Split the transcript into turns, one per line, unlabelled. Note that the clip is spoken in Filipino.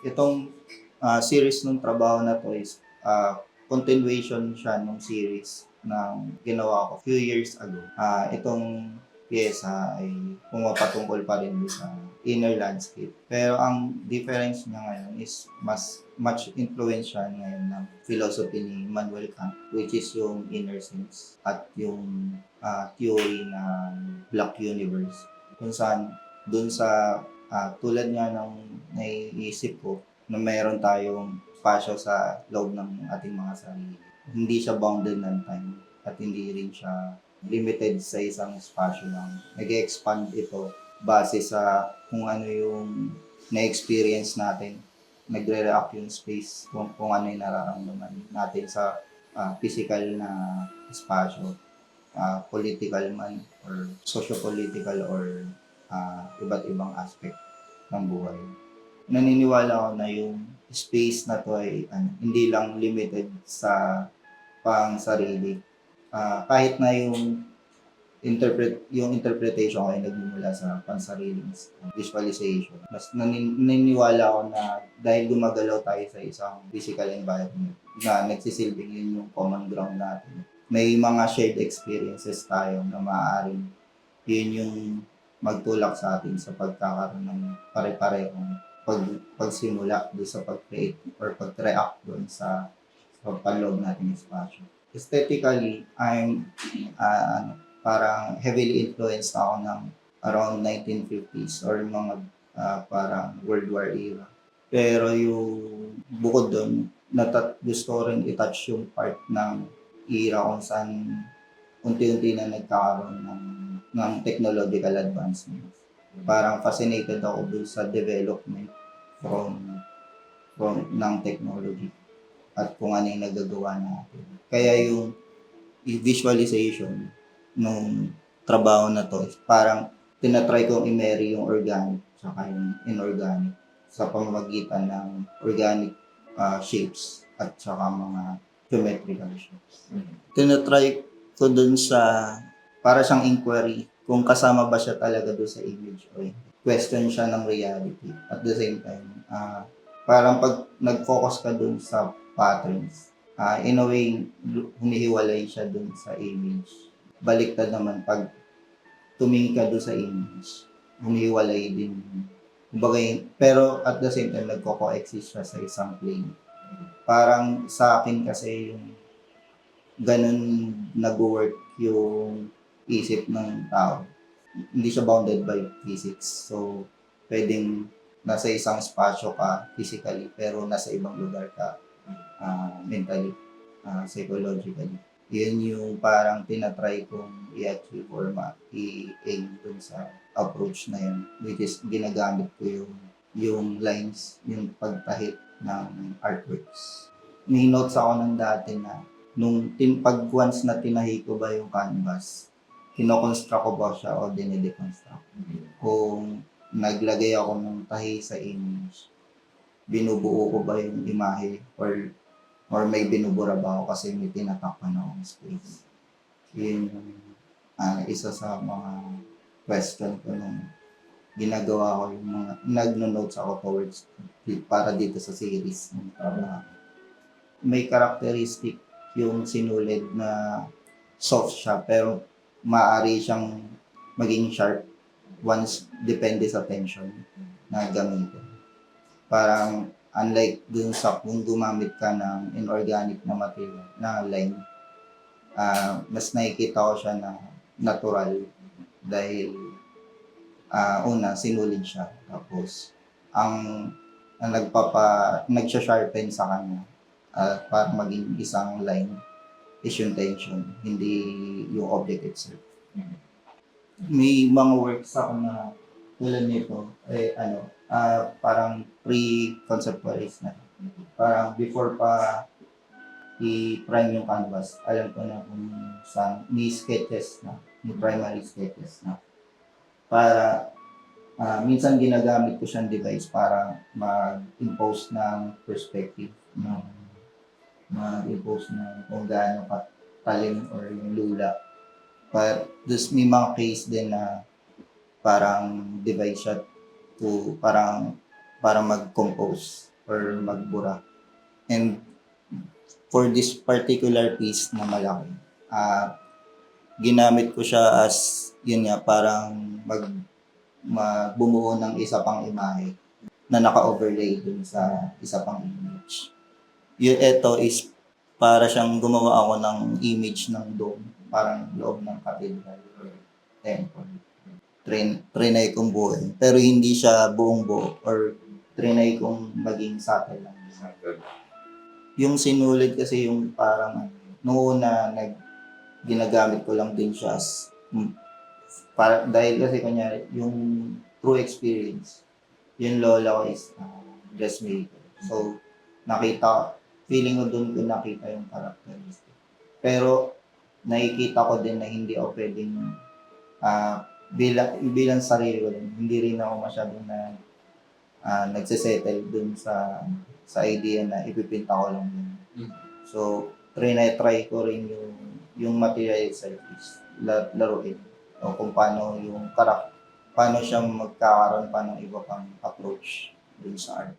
Itong series ng trabaho na 'to is continuation siya nung series ng ginawa ko few years ago. Itong piyesa ay pumapatungkol pa rin sa inner landscape. Pero ang difference niya ngayon is much influence siya ngayon ng philosophy ni Immanuel Kant, which is yung inner sense at yung theory ng black universe. Kung saan dun sa tulad nga ng naiisip ko na mayroon tayong espasyo sa loob ng ating mga sarili. Hindi siya bounded ng time at hindi rin siya limited sa isang espasyo lang. Nag-expand ito base sa kung ano yung na-experience natin. Nagre-react yung space kung ano yung nararamdaman natin sa physical na espasyo, political man or socio-political or iba't ibang aspect ng buhay. Naniniwala ako na yung space na to ay hindi lang limited sa pang sarili. Kahit na yung interpretation ay nagmumula sa pansariling visualization. Mas naniniwala ako na dahil gumagalaw tayo sa isang physical environment na nagsisilbing yun yung common ground natin. May mga shared experiences tayo na maaaring yun yung magtulak sa atin sa pagkakaroon ng pare-parehong pagsimula doon sa pag-create or pag-react doon sa panloob natin espasyo. Aesthetically, I'm parang heavily influenced ako ng around 1950s or mga parang World War era. Pero yung bukod doon, gusto ko rin i-touch yung part ng era kung saan unti-unti na nagkakaroon ng technological advancements. Parang fascinated ako dun sa development from ng technology at kung ano yung nagagawa natin. Kaya yung visualization nung trabaho na to is parang tinatry kong i-marry yung organic saka yung inorganic sa pamamagitan ng organic shapes at saka mga geometrical shapes. Tinatry ko dun sa para siyang inquiry kung kasama ba siya talaga doon sa image o question siya ng reality. At the same time, parang pag nag-focus ka doon sa patterns, in a way, humihiwalay siya doon sa image. Baliktad naman, pag tumingin ka doon sa image, humihiwalay din. Pero at the same time, nagko-coexist siya sa isang plane. Parang sa akin kasi yung ganun nag-work yung isip ng tao. Hindi siya bounded by physics. So, pwedeng nasa isang spasyo ka physically, pero nasa ibang lugar ka mentally, psychologically. Yun yung parang tinatry kong i-achieve or i-aim dun sa approach na yun, which is ginagamit ko yung lines, yung pagtahit ng artworks. May notes ako ng dati na pag once na tinahi ko ba yung canvas, kinoconstruct ko ba siya o dinideconstruct? Kung naglagay ako ng tahi sa image, binubuo ko ba yung imahe or may binubura ba ako kasi may tinatakpan akong space? Yun yung isa sa mga question ko nung ginagawa ko yung mga nagno-notes ako towards para dito sa series ng trabaho. May characteristic yung sinulid na soft siya pero maaari siyang maging sharp once depende sa tension na gamitin. Parang unlike dun sa kung gumamit ka ng inorganic na material na line, mas nakikita ko siya na natural dahil una sinulid siya tapos ang nagsha-sharpen sa kanya para maging isang line is yung tension, hindi yung object itself. May mga works ako na tulad nito, parang pre-conceptualize na. Parang before pa i-prime yung canvas, alam ko na kung saan, may sketches na, may primary sketches na. Para minsan ginagamit ko siyang device para mag-impose ng perspective, mag-impose ng kung gaano katalim or yung lula. But may mga case din na parang device siya to para mag-compose or magbura. And for this particular piece na malaki, ginamit ko siya as, yun nga, parang bumuo ng isa pang imahe na naka-overlay dun sa isa pang image. Ito is para siyang gumawa ako ng image ng dome, parang loob ng cathedral or temple. Trinay kong buuin. Pero hindi siya buong buo or trinay kong maging subtle lang. Yung sinulid kasi yung parang noong una ginagamit ko lang din siya as dahil kasi kunyari yung true experience, yung lola ko is dressmaker. So feeling ko doon ko nakita yung characteristic. Pero nakikita ko din na hindi ako pwedeng bilang sarili ko din, hindi rin ako masyadong nagsisettle dun sa idea na ipipinta ko lang yun. So, try ko rin yung material itself is laruin. O kung paano yung paano siya magkakaroon pa ng iba pang approach dun sa art.